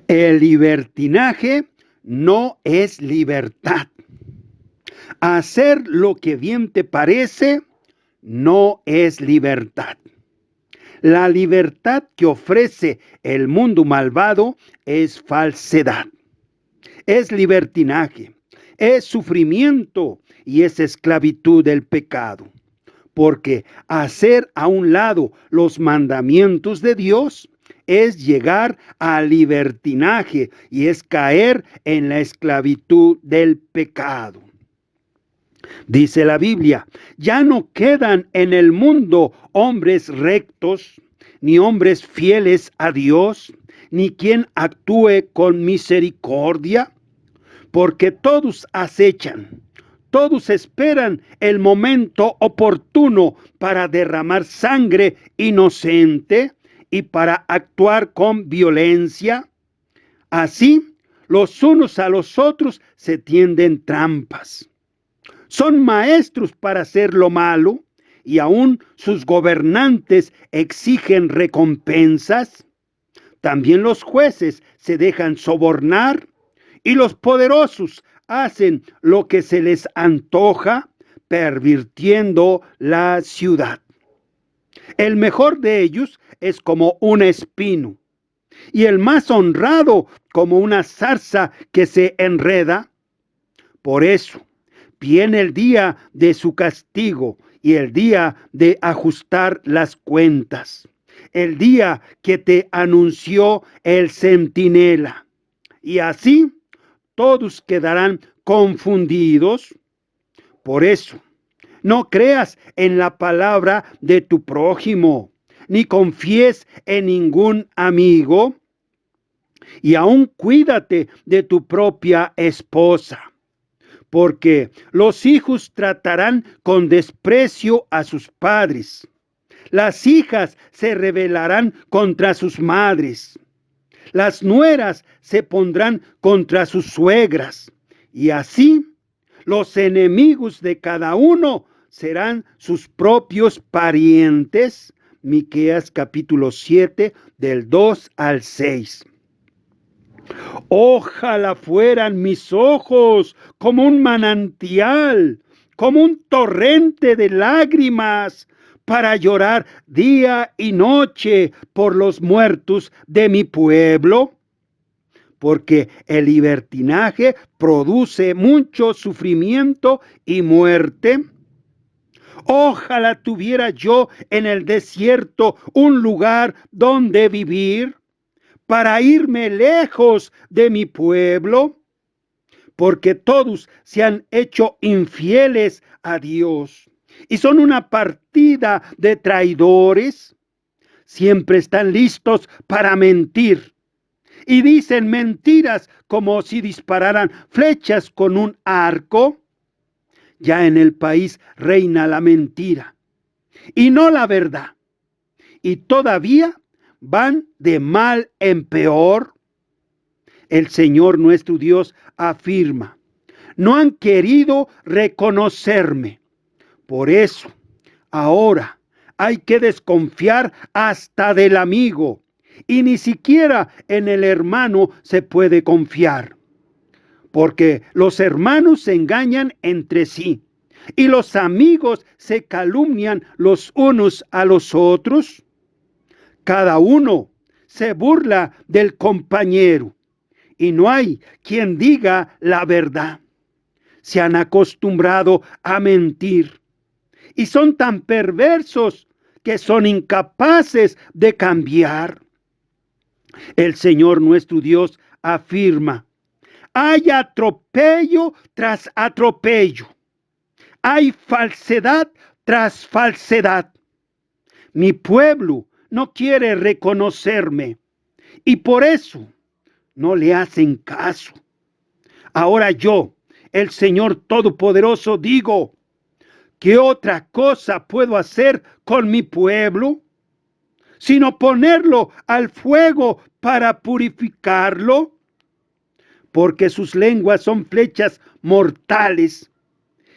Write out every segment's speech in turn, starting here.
El libertinaje no es libertad. Hacer lo que bien te parece no es libertad. La libertad que ofrece el mundo malvado es falsedad, es libertinaje, es sufrimiento y es esclavitud del pecado. Porque hacer a un lado los mandamientos de Dios es llegar al libertinaje y es caer en la esclavitud del pecado. Dice la Biblia, ya no quedan en el mundo hombres rectos, ni hombres fieles a Dios, ni quien actúe con misericordia, porque todos acechan, todos esperan el momento oportuno para derramar sangre inocente y para actuar con violencia. Así, los unos a los otros se tienden trampas. Son maestros para hacer lo malo y aún sus gobernantes exigen recompensas. También los jueces se dejan sobornar y los poderosos hacen lo que se les antoja, pervirtiendo la ciudad. El mejor de ellos es como un espino y el más honrado como una zarza que se enreda. Por eso viene el día de su castigo y el día de ajustar las cuentas, el día que te anunció el centinela. Y así todos quedarán confundidos. Por eso, no creas en la palabra de tu prójimo, ni confíes en ningún amigo, y aún cuídate de tu propia esposa, porque los hijos tratarán con desprecio a sus padres. Las hijas se rebelarán contra sus madres. Las nueras se pondrán contra sus suegras. Y así, los enemigos de cada uno serán sus propios parientes. Miqueas capítulo 7, del 2 al 6. Ojalá fueran mis ojos como un manantial, como un torrente de lágrimas, para llorar día y noche por los muertos de mi pueblo. Porque el libertinaje produce mucho sufrimiento y muerte. Ojalá tuviera yo en el desierto un lugar donde vivir, para irme lejos de mi pueblo, porque todos se han hecho infieles a Dios y son una partida de traidores. Siempre están listos para mentir y dicen mentiras como si dispararan flechas con un arco. Ya en el país reina la mentira y no la verdad, y todavía van de mal en peor. El Señor nuestro Dios afirma: no han querido reconocerme. Por eso, ahora hay que desconfiar hasta del amigo, y ni siquiera en el hermano se puede confiar, porque los hermanos se engañan entre sí, y los amigos se calumnian los unos a los otros. Cada uno se burla del compañero y no hay quien diga la verdad. Se han acostumbrado a mentir y son tan perversos que son incapaces de cambiar. El Señor nuestro Dios afirma: hay atropello tras atropello, hay falsedad tras falsedad. Mi pueblo no quiere reconocerme y por eso no le hacen caso. Ahora yo, el Señor Todopoderoso, digo: ¿qué otra cosa puedo hacer con mi pueblo sino ponerlo al fuego para purificarlo? Porque sus lenguas son flechas mortales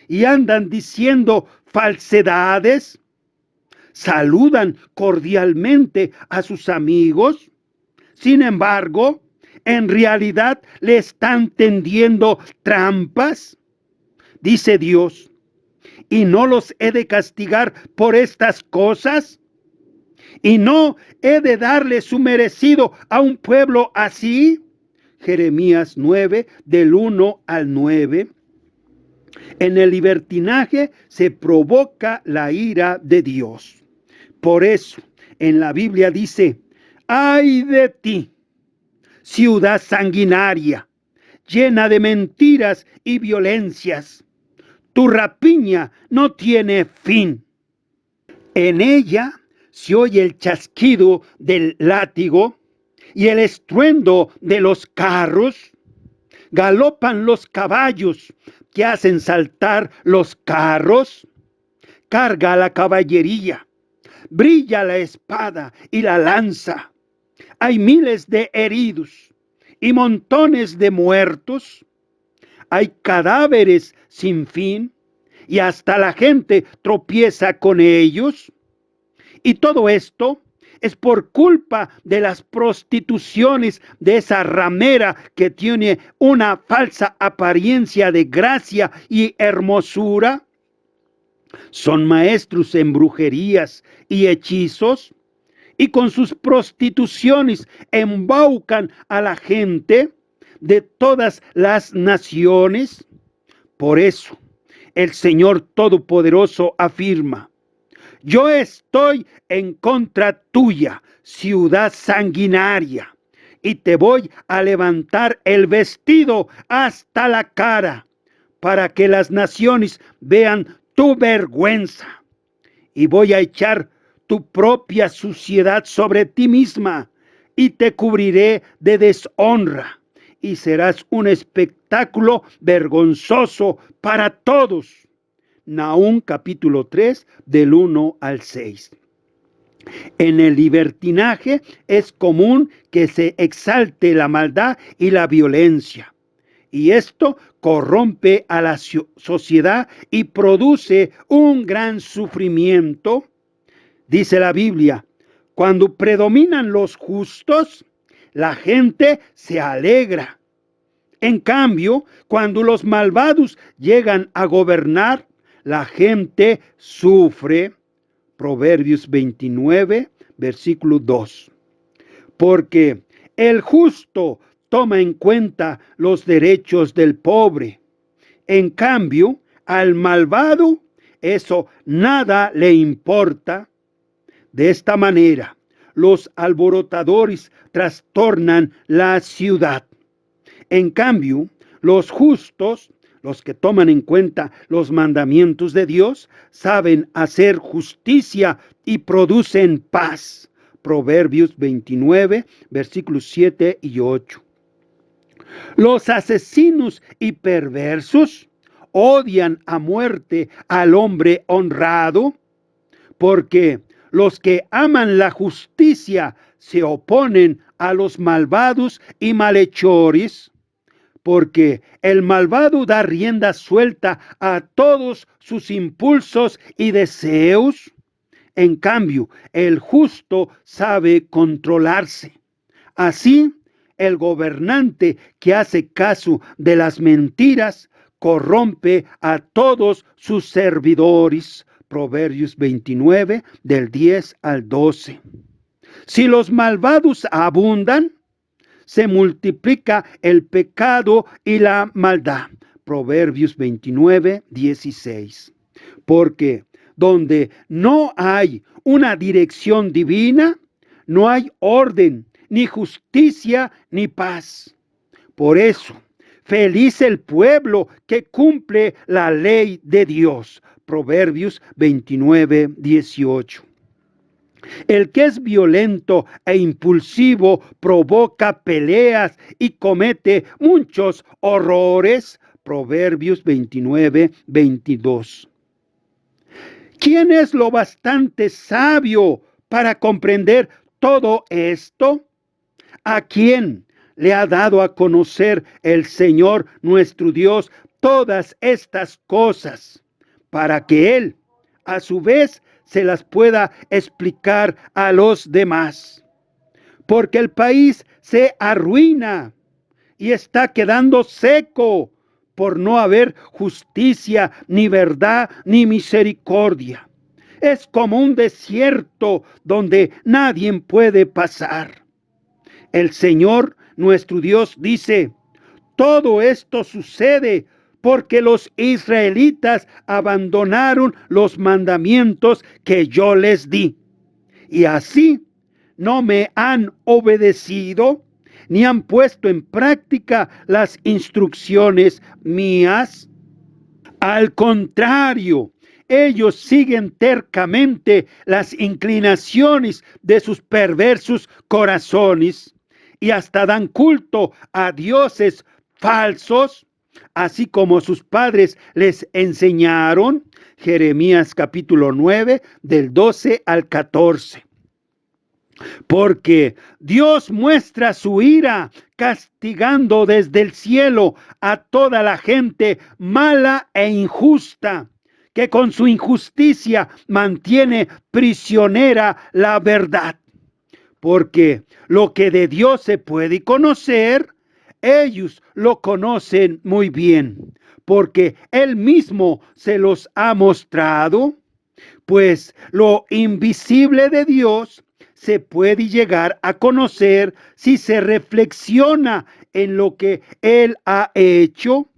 y andan diciendo falsedades. Saludan cordialmente a sus amigos. Sin embargo, ¿En realidad le están tendiendo trampas? Dice Dios, ¿y no los he de castigar por estas cosas? ¿Y no he de darle su merecido a un pueblo así? Jeremías 9, del 1 al 9. En el libertinaje se provoca la ira de Dios. Por eso, en la Biblia dice, ¡ay de ti, ciudad sanguinaria, llena de mentiras y violencias! Tu rapiña no tiene fin. En ella se oye el chasquido del látigo y el estruendo de los carros. Galopan los caballos que hacen saltar los carros. Carga la caballería. Brilla la espada y la lanza. Hay miles de heridos y montones de muertos. Hay cadáveres sin fin y hasta la gente tropieza con ellos. Y todo esto es por culpa de las prostituciones de esa ramera que tiene una falsa apariencia de gracia y hermosura. Son maestros en brujerías y hechizos y con sus prostituciones embaucan a la gente de todas las naciones. Por eso el Señor Todopoderoso afirma: yo estoy en contra tuya, ciudad sanguinaria, y te voy a levantar el vestido hasta la cara, para que las naciones vean tu vergüenza. Y voy a echar tu propia suciedad sobre ti misma, y te cubriré de deshonra, y serás un espectáculo vergonzoso para todos. Nahum capítulo 3 del 1 al 6. En el libertinaje es común que se exalte la maldad y la violencia. Y esto corrompe a la sociedad y produce un gran sufrimiento. Dice la Biblia, cuando predominan los justos, la gente se alegra. En cambio, cuando los malvados llegan a gobernar, la gente sufre. Proverbios 29, versículo 2. Porque el justo toma en cuenta los derechos del pobre. En cambio, al malvado eso nada le importa. De esta manera, los alborotadores trastornan la ciudad. En cambio, los justos, los que toman en cuenta los mandamientos de Dios, saben hacer justicia y producen paz. Proverbios 29, versículos 7 y 8. Los asesinos y perversos odian a muerte al hombre honrado, porque los que aman la justicia se oponen a los malvados y malhechores, porque el malvado da rienda suelta a todos sus impulsos y deseos. En cambio, el justo sabe controlarse. Así, el gobernante que hace caso de las mentiras corrompe a todos sus servidores. Proverbios 29, del 10 al 12. Si los malvados abundan, se multiplica el pecado y la maldad. Proverbios 29, 16. Porque donde no hay una dirección divina, no hay orden, ni justicia, ni paz. Por eso, feliz el pueblo que cumple la ley de Dios. Proverbios 29, 18. El que es violento e impulsivo provoca peleas y comete muchos horrores. Proverbios 29, 22. ¿Quién es lo bastante sabio para comprender todo esto? ¿A quién le ha dado a conocer el Señor nuestro Dios todas estas cosas, para que Él, a su vez, se las pueda explicar a los demás? porque el país se arruina y está quedando seco por no haber justicia, ni verdad, ni misericordia. Es como un desierto donde nadie puede pasar. El Señor, nuestro Dios, dice: todo esto sucede porque los israelitas abandonaron los mandamientos que yo les di. Y así no me han obedecido ni han puesto en práctica las instrucciones mías. Al contrario, ellos siguen tercamente las inclinaciones de sus perversos corazones y hasta dan culto a dioses falsos, así como sus padres les enseñaron. Jeremías capítulo 9, del 12 al 14. Porque Dios muestra su ira castigando desde el cielo a toda la gente mala e injusta, que con su injusticia mantiene prisionera la verdad. Porque lo que de Dios se puede conocer, ellos lo conocen muy bien, porque Él mismo se los ha mostrado. Pues lo invisible de Dios se puede llegar a conocer si se reflexiona en lo que Él ha hecho.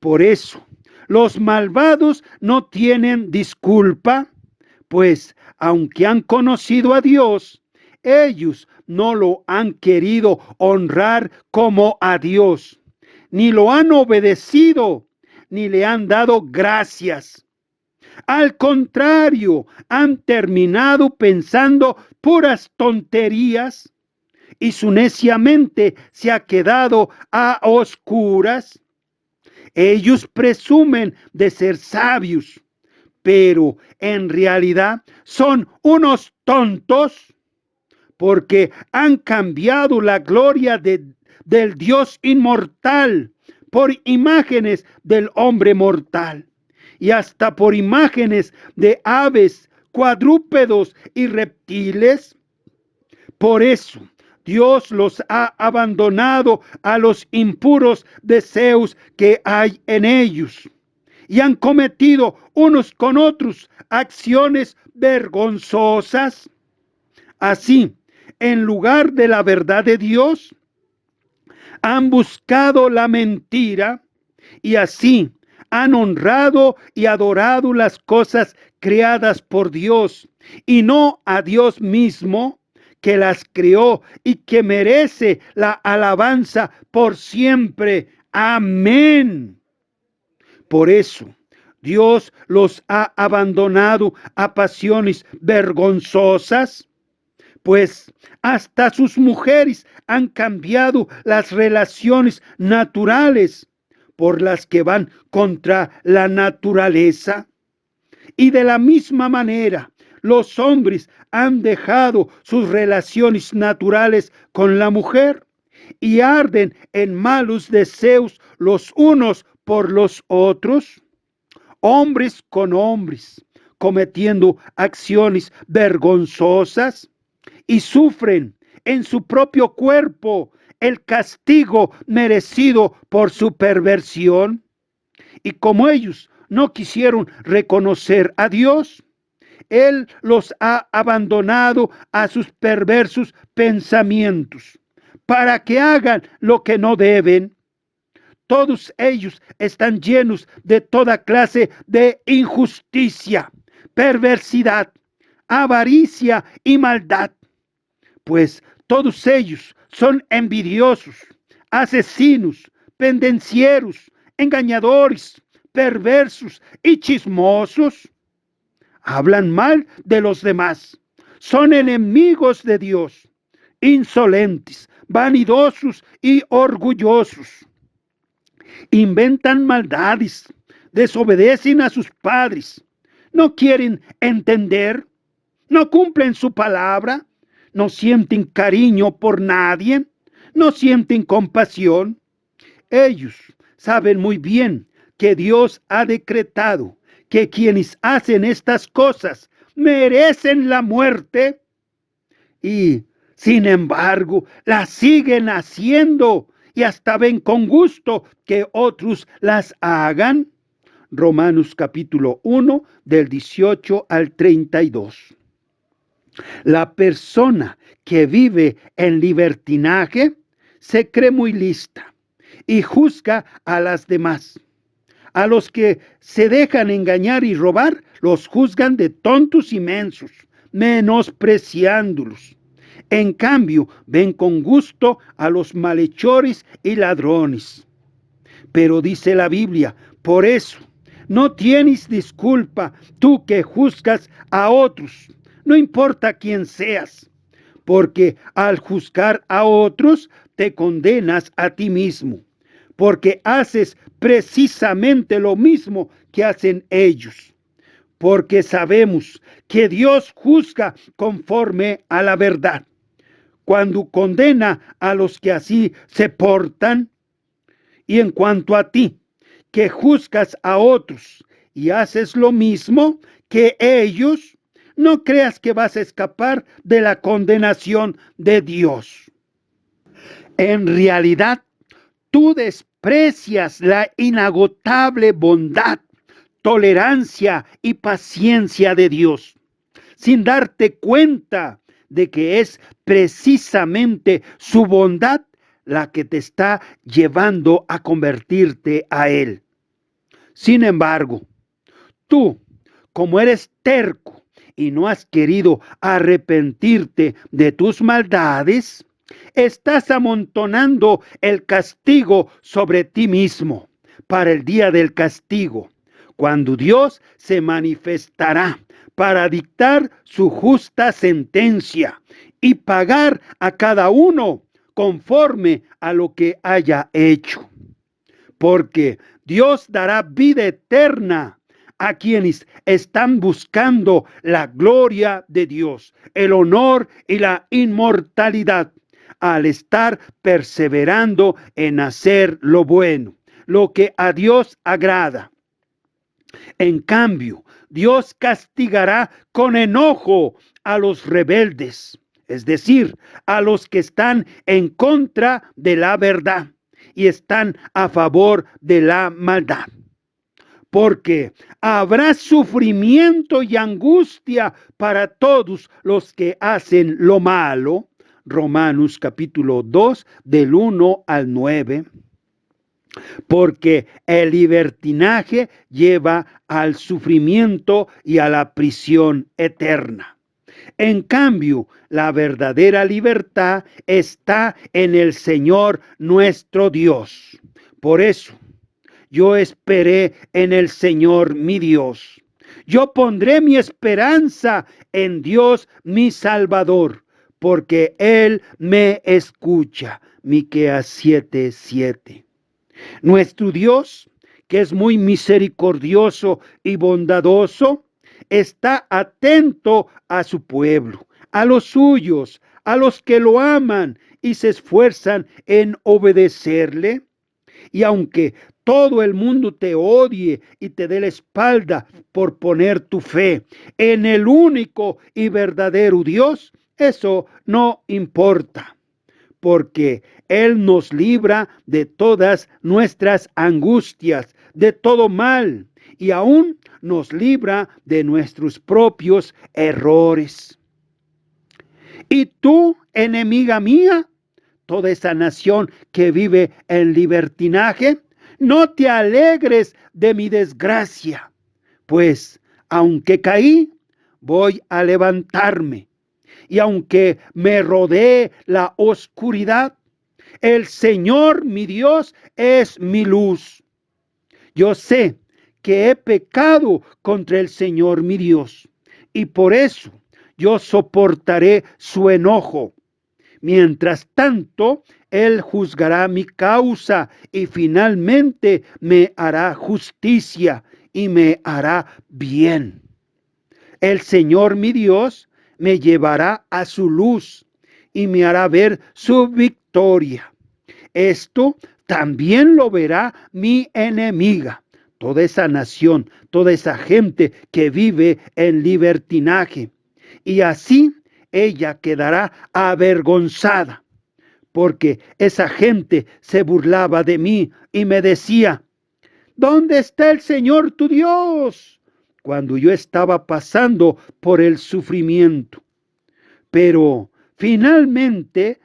Por eso, los malvados no tienen disculpa, pues aunque han conocido a Dios, ellos no lo han querido honrar como a Dios, ni lo han obedecido, ni le han dado gracias. Al contrario, han terminado pensando puras tonterías y su necia mente se ha quedado a oscuras. Ellos presumen de ser sabios, pero en realidad son unos tontos porque han cambiado la gloria del Dios inmortal por imágenes del hombre mortal y hasta por imágenes de aves, cuadrúpedos y reptiles. Por eso Dios los ha abandonado a los impuros deseos que hay en ellos y han cometido unos con otros acciones vergonzosas. Así, en lugar de la verdad de Dios, han buscado la mentira y así han honrado y adorado las cosas creadas por Dios y no a Dios mismo, que las creó y que merece la alabanza por siempre. Amén. Por eso Dios los ha abandonado a pasiones vergonzosas, pues hasta sus mujeres han cambiado las relaciones naturales por las que van contra la naturaleza. Y de la misma manera, los hombres han dejado sus relaciones naturales con la mujer y arden en malos deseos los unos por los otros, hombres con hombres, cometiendo acciones vergonzosas y sufren en su propio cuerpo el castigo merecido por su perversión. Y como ellos no quisieron reconocer a Dios, Él los ha abandonado a sus perversos pensamientos para que hagan lo que no deben. Todos ellos están llenos de toda clase de injusticia, perversidad, avaricia y maldad, pues todos ellos son envidiosos, asesinos, pendencieros, engañadores, perversos y chismosos. Hablan mal de los demás, son enemigos de Dios, insolentes, vanidosos y orgullosos. Inventan maldades, desobedecen a sus padres, no quieren entender, no cumplen su palabra, no sienten cariño por nadie, no sienten compasión. Ellos saben muy bien que Dios ha decretado que quienes hacen estas cosas merecen la muerte y Sin embargo, las siguen haciendo y hasta ven con gusto que otros las hagan. Romanos capítulo 1 del 18 al 32. La persona que vive en libertinaje se cree muy lista y juzga a las demás. A los que se dejan engañar y robar, los juzgan de tontos y mensos, menospreciándolos. En cambio, ven con gusto a los malhechores y ladrones. Pero dice la Biblia, por eso, no tienes disculpa tú que juzgas a otros, no importa quién seas, porque al juzgar a otros te condenas a ti mismo, porque haces precisamente lo mismo que hacen ellos, porque sabemos que Dios juzga conforme a la verdad. Cuando condena a los que así se portan, y en cuanto a ti, que juzgas a otros y haces lo mismo que ellos, no creas que vas a escapar de la condenación de Dios. En realidad, tú desprecias la inagotable bondad, tolerancia y paciencia de Dios, sin darte cuenta de que es precisamente su bondad la que te está llevando a convertirte a Él. Sin embargo, tú, como eres terco y no has querido arrepentirte de tus maldades, estás amontonando el castigo sobre ti mismo para el día del castigo, cuando Dios se manifestará para dictar su justa sentencia y pagar a cada uno conforme a lo que haya hecho. Porque Dios dará vida eterna a quienes están buscando la gloria de Dios, el honor y la inmortalidad, al estar perseverando en hacer lo bueno, lo que a Dios agrada. En cambio, Dios castigará con enojo a los rebeldes, es decir, a los que están en contra de la verdad y están a favor de la maldad. Porque habrá sufrimiento y angustia para todos los que hacen lo malo. Romanos capítulo 2 del 1 al 9. Porque el libertinaje lleva al sufrimiento y a la prisión eterna. En cambio, la verdadera libertad está en el Señor nuestro Dios. Por eso, yo esperé en el Señor mi Dios. Yo pondré mi esperanza en Dios mi Salvador, porque Él me escucha. Miqueas 7:7. Nuestro Dios, que es muy misericordioso y bondadoso, está atento a su pueblo, a los suyos, a los que lo aman y se esfuerzan en obedecerle. Y aunque todo el mundo te odie y te dé la espalda por poner tu fe en el único y verdadero Dios, eso no importa, porque Él nos libra de todas nuestras angustias, de todo mal, y aún nos libra de nuestros propios errores. Y tú, enemiga mía, toda esa nación que vive en libertinaje, no te alegres de mi desgracia, pues aunque caí, voy a levantarme. Y aunque me rodee la oscuridad, el Señor mi Dios es mi luz. Yo sé que he pecado contra el Señor mi Dios, y por eso yo soportaré su enojo. Mientras tanto, Él juzgará mi causa y finalmente me hará justicia y me hará bien. El Señor mi Dios me llevará a su luz y me hará ver su victoria. Esto también lo verá mi enemiga, toda esa nación, toda esa gente que vive en libertinaje. Y así ella quedará avergonzada, porque esa gente se burlaba de mí y me decía: ¿dónde está el Señor tu Dios? Cuando yo estaba pasando por el sufrimiento. Pero finalmente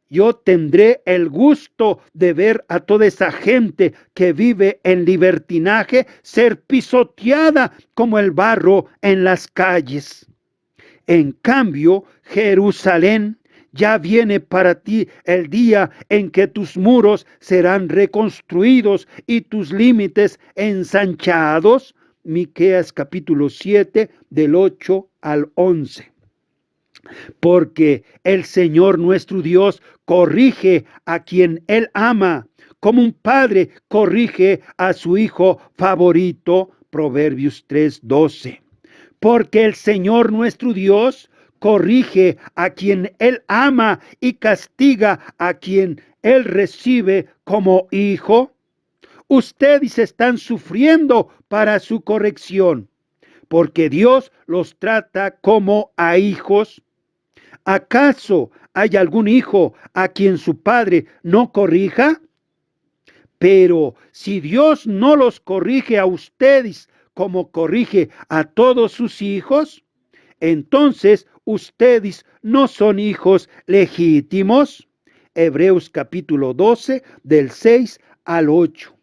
yo tendré el gusto de ver a toda esa gente que vive en libertinaje ser pisoteada como el barro en las calles. En cambio, Jerusalén, ya viene para ti el día en que tus muros serán reconstruidos y tus límites ensanchados. Miqueas capítulo 7 del 8 al 11. Porque el Señor nuestro Dios corrige a quien Él ama, como un padre corrige a su hijo favorito. Proverbios 3:12. Porque el Señor nuestro Dios corrige a quien Él ama y castiga a quien Él recibe como hijo. Ustedes están sufriendo para su corrección, porque Dios los trata como a hijos. ¿Acaso hay algún hijo a quien su padre no corrija? Pero si Dios no los corrige a ustedes como corrige a todos sus hijos, entonces ustedes no son hijos legítimos. Hebreos capítulo 12 del 6 al 8.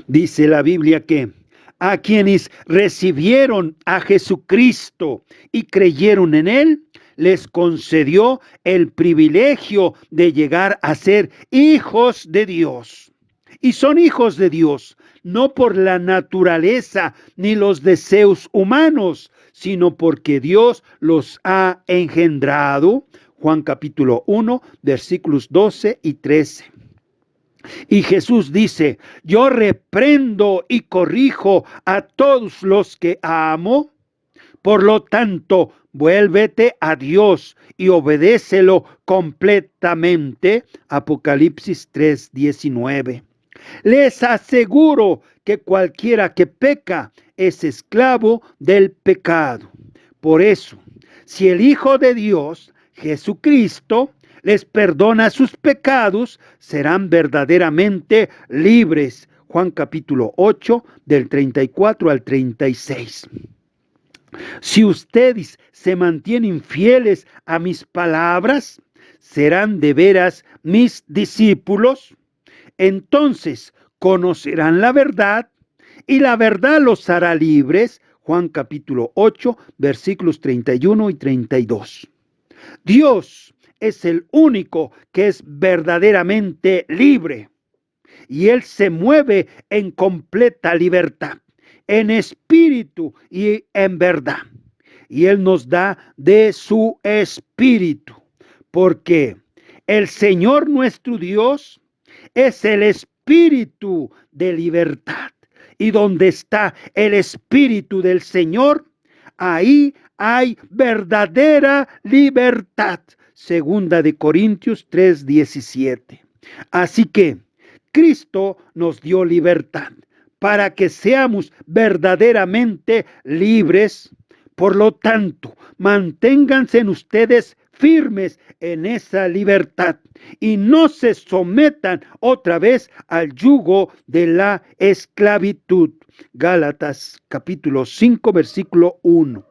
Dice la Biblia que a quienes recibieron a Jesucristo y creyeron en Él, les concedió el privilegio de llegar a ser hijos de Dios. Y son hijos de Dios, no por la naturaleza ni los deseos humanos, sino porque Dios los ha engendrado. Juan capítulo 1, versículos 12 y 13. Y Jesús dice: yo reprendo y corrijo a todos los que amo. Por lo tanto, vuélvete a Dios y obedécelo completamente. Apocalipsis 3:19. Les aseguro que cualquiera que peca es esclavo del pecado. Por eso, si el Hijo de Dios, Jesucristo, les perdona sus pecados, serán verdaderamente libres. Juan capítulo 8, del 34 al 36. Si ustedes se mantienen fieles a mis palabras, serán de veras mis discípulos. Entonces conocerán la verdad y la verdad los hará libres. Juan capítulo 8, versículos 31 y 32. Dios es el único que es verdaderamente libre y Él se mueve en completa libertad, en espíritu y en verdad. Y Él nos da de su espíritu, porque el Señor nuestro Dios es el espíritu de libertad. Y donde está el espíritu del Señor, ahí hay verdadera libertad. Segunda de Corintios 3:17. Así que Cristo nos dio libertad para que seamos verdaderamente libres. Por lo tanto, manténganse en ustedes firmes en esa libertad y no se sometan otra vez al yugo de la esclavitud. Gálatas capítulo 5 versículo 1.